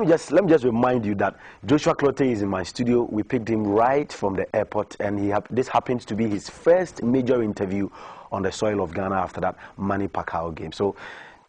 let me just remind you that Joshua Clottey is in my studio. We picked him right from the airport, and this happens to be his first major interview on the soil of Ghana after that Manny Pacquiao game. So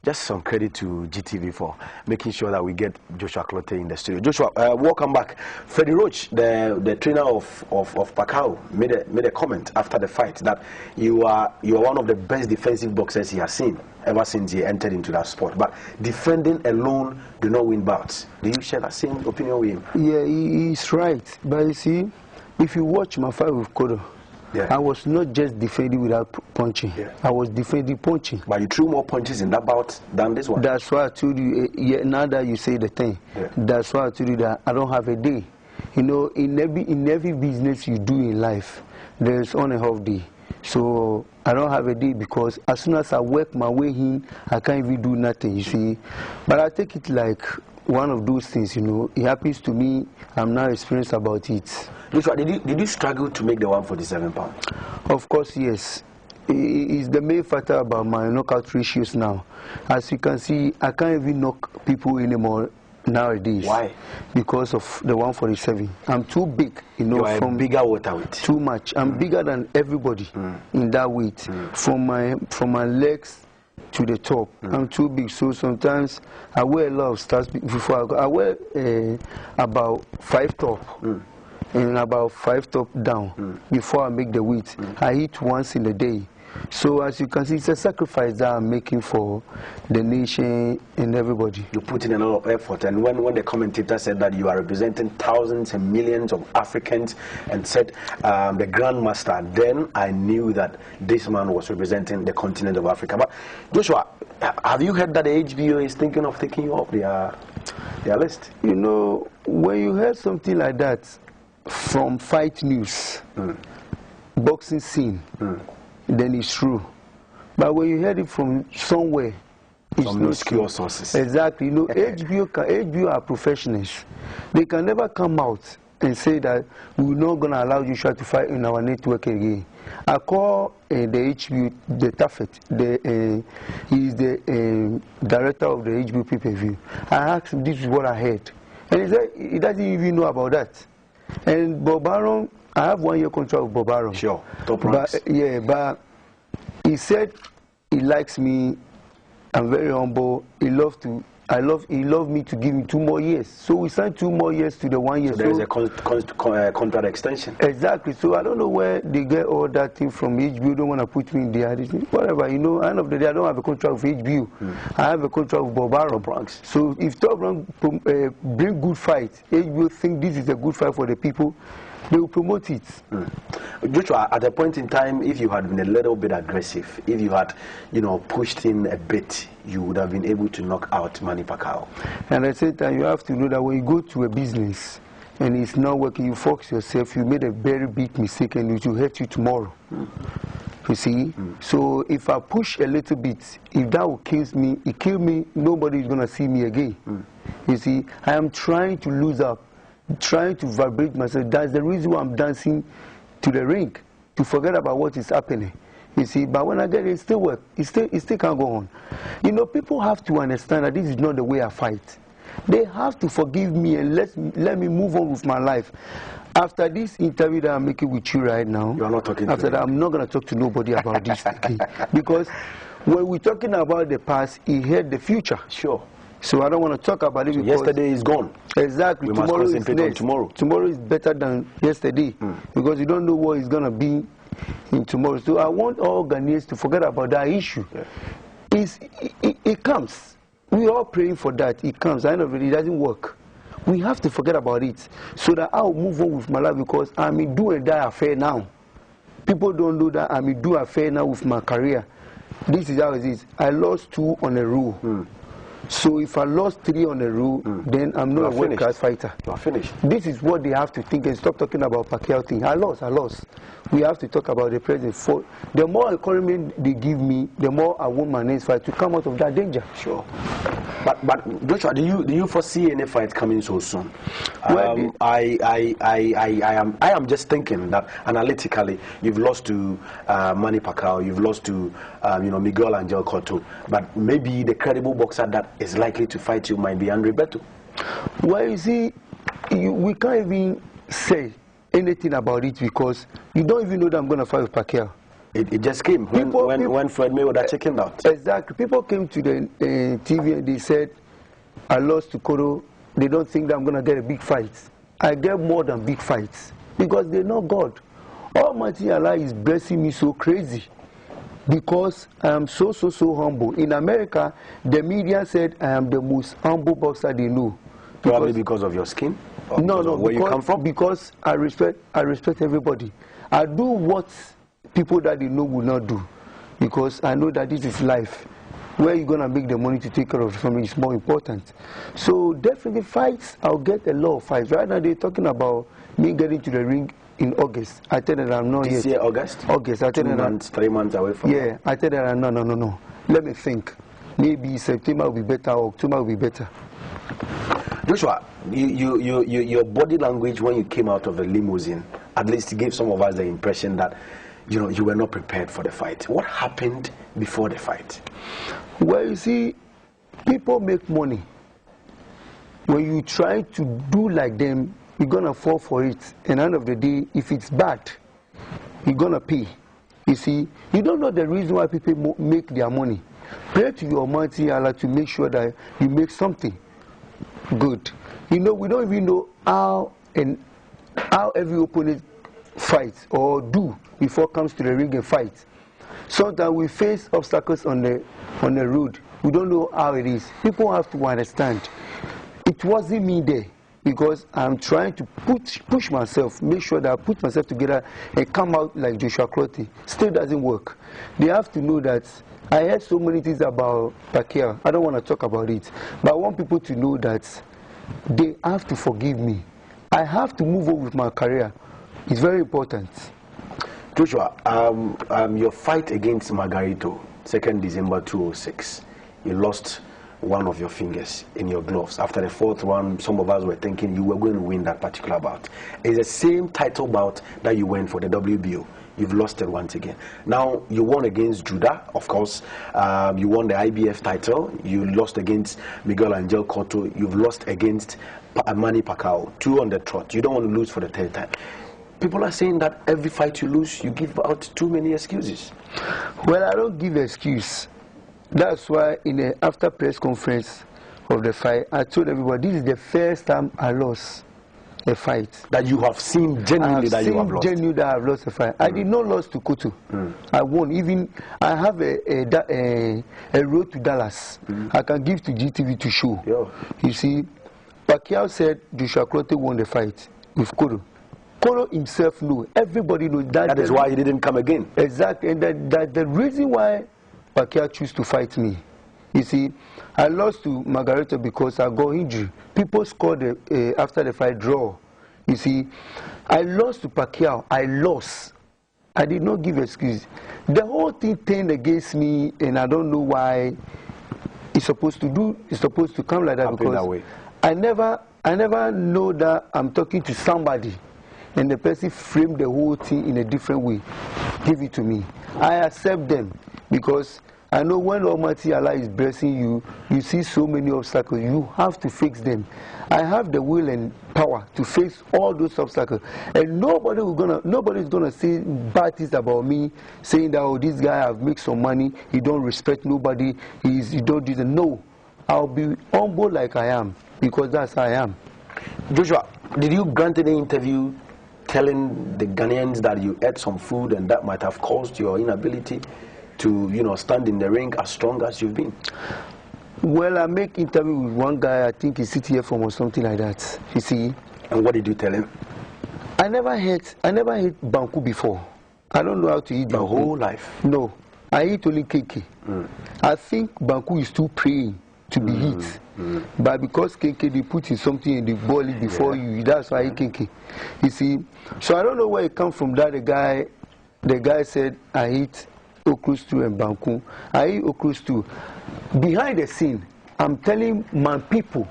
just some credit to GTV for making sure that we get Joshua Clottey in the studio. Joshua, welcome back. Freddie Roach, the trainer of Pacquiao, made a comment after the fight that you are one of the best defensive boxers he has seen ever since he entered into that sport. But defending alone do not win bouts. Do you share that same opinion with him? Yeah, he's right. But you see, if you watch my fight with Kodo, yeah, I was not just defending without punching. Yeah. I was defending punching. But you threw more punches in that bout than this one. That's why I told you, yeah, now that you say the thing, yeah, that's why I told you that I don't have a day. You know, in every business you do in life, there's on a half day. So I don't have a day because as soon as I work my way in, I can't even do nothing, you see. But I take it like one of those things, you know. It happens to me. I'm now experienced about it. Did you struggle to make the 147 pounds? Of course, yes. It's the main factor about my knockout ratios now. As you can see, I can't even knock people anymore nowadays. Why? Because of the 147. I'm too big, you know. You are from bigger waterweight. Too much. I'm bigger than everybody in that weight. From my legs to the top. I'm too big, so sometimes I wear a lot of stuff before I go. I wear about 5 top and about 5 top down before I make the weight. I eat once in a day. So as you can see, it's a sacrifice that I'm making for the nation and everybody. You put in a lot of effort, and when the commentator said that you are representing thousands and millions of Africans and said the Grandmaster, then I knew that this man was representing the continent of Africa. But Joshua, have you heard that the HBO is thinking of taking you off their list? You know, when you heard something like that from Fight News, boxing scene, then it's true. But when you heard it from somewhere, it's some obscure sources. Exactly. You know, HBO are professionals. They can never come out and say that we're not going to allow Joshua to fight in our network again. I call the HBO, the Taffet, he's the director of the HBO pay-per-view. I asked him, this is what I heard. And he said he doesn't even know about that. And Bob Arum, I have 1 year contract with Bob Arum. Sure, top ranks. Yeah, but he said he likes me. I'm very humble. He loved me to give me 2 more years. So we signed 2 more years to the 1 year. So there is a contract extension. Exactly. So I don't know where they get all that thing from. HBO don't want to put me in there. Whatever, you know. End of the day, I don't have a contract with HBO. I have a contract with Bob Arum. Top ranks. So if Top Rank bring good fight, HBO think this is a good fight for the people, they will promote it. Joshua, at a point in time, if you had been a little bit aggressive, if you had, you know, pushed in a bit, you would have been able to knock out Manny Pacquiao. And at the same time, you have to know that when you go to a business and it's not working, you focus yourself, you made a very big mistake and it will hurt you tomorrow. You see? So if I push a little bit, if that will kill me, nobody is going to see me again. You see? I am trying to lose up, trying to vibrate myself. That's the reason why I'm dancing to the ring, to forget about what is happening. You see, but when I get it, it still works. It still can't go on. You know, people have to understand that this is not the way I fight. They have to forgive me and let me move on with my life. After this interview that I'm making with you right now, you are not talking after to that, I'm not going to talk to nobody about this again. Because when we're talking about the past, it hurt the future. Sure. So I don't want to talk about it because yesterday is gone. Exactly. We must concentrate on tomorrow. Tomorrow is better than yesterday because you don't know what is going to be in tomorrow. So I want all Ghanaians to forget about that issue. Yeah. It comes. We are praying for that. It comes. I know it doesn't work. We have to forget about it so that I'll move on with my life because I'm in do and die affair now. People don't know that I'm in do affair now with my career. This is how it is. I lost 2 on a row. So if I lost 3 on a row, then I'm not a world-class fighter. You are finished. This is what they have to think and stop talking about Pacquiao thing. I lost. We have to talk about the present. For the more encouragement they give me, the more I want my next fight to come out of that danger. Sure. But Joshua, do you foresee any fight coming so soon? Well, I am just thinking that analytically, you've lost to Manny Pacquiao, you've lost to Miguel Angel Cotto, but maybe the credible boxer that is likely to fight you might be Andre Beto. Well, you see, we can't even say anything about it because you don't even know that I'm going to fight with Pacquiao. It just came when Floyd Mayweather checked him out. Exactly. People came to the TV and they said, I lost to Cotto. They don't think that I'm going to get a big fight. I get more than big fights because they know God. Almighty Allah is blessing me so crazy because I am so humble. In America, the media said I am the most humble boxer they know. Probably because of your skin? No, where you come from? Because I respect everybody. I do what people that they know will not do because I know that this is life. Where you're going to make the money to take care of the family is more important. So definitely fights, I'll get a lot of fights. Right now they're talking about me getting to the ring in August. I tell them I'm not yet. This year, August? August. I tell 2 months, 3 months away from Yeah, I tell them no. Let me think. Maybe September will be better or October will be better. Joshua, your body language when you came out of the limousine at least gave some of us the impression that you were not prepared for the fight. What happened before the fight? Well, you see, people make money. When you try to do like them, you're going to fall for it. And at the end of the day, if it's bad, you're going to pay. You see, you don't know the reason why people make their money. Pray to your Almighty Allah to make sure that you make something good. We don't even know how every opponent fights or do before comes to the ring and fight. Sometimes we face obstacles on the road. We don't know how it is. People have to understand. It wasn't me there because I'm trying to push myself, make sure that I put myself together and come out like Joshua Clottey. Still doesn't work. They have to know that I heard so many things about Pacquiao. I don't want to talk about it. But I want people to know that they have to forgive me. I have to move on with my career. It's very important. Joshua, your fight against Margarito, 2nd December 2006, you lost one of your fingers in your gloves. After the 4th round, some of us were thinking you were going to win that particular bout. It's the same title bout that you went for, the WBO. You've lost it once again. Now, you won against Judah, of course. You won the IBF title. You lost against Miguel Angel Cotto. You've lost against Manny Pacquiao. 2 on the trot. You don't want to lose for the 3rd time. People are saying that every fight you lose, you give out too many excuses. Well, I don't give excuse. That's why in the after press conference of the fight, I told everybody this is the first time I lost a fight. That you have seen genuinely that you have lost? Genuinely that I've lost a fight. I did not lose to Cotto. I won. Even I have a road to Dallas. I can give to GTV to show. Yo. You see, Pacquiao said Joshua Clottey won the fight with Cotto. Cotto himself knew. Everybody knows that. That is why he didn't come again. Exactly. And that the reason why Pacquiao chose to fight me. You see, I lost to Margarito because I got injured. People scored after the fight draw. You see, I lost to Pacquiao. I lost. I did not give excuse. The whole thing turned against me, and I don't know why it's supposed to come like that. Happen because that way. I never know that I'm talking to somebody, and the person framed the whole thing in a different way. Give it to me. I accept them because I know when Almighty Allah is blessing you, you see so many obstacles. You have to fix them. I have the will and power to face all those obstacles, and nobody's gonna say bad things about me, saying that oh, this guy have made some money, he don't respect nobody, he don't do the no. I'll be humble like I am because that's how I am. Joshua, did you grant any interview telling the Ghanaians that you ate some food and that might have caused your inability to, stand in the ring as strong as you've been? Well, I make interview with one guy, I think he's CTF or something like that. You see. And what did you tell him? I never ate banku before. I don't know how to eat the banku. Whole life? No. I eat only keke. I think banku is too praying to be eat. But because keke, they put in something in the boil before you, that's why I eat keke. You see. So I don't know where it comes from that the guy said I eat okra stew and banku. I eat okra stew. Behind the scene, I'm telling my people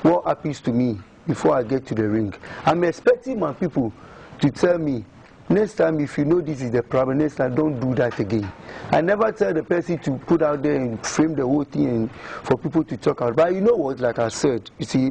what happens to me before I get to the ring. I'm expecting my people to tell me Next time, if you know this is the problem, next time don't do that again. I never tell the person to put out there and frame the whole thing and for people to talk about. But you know what, like I said, you see,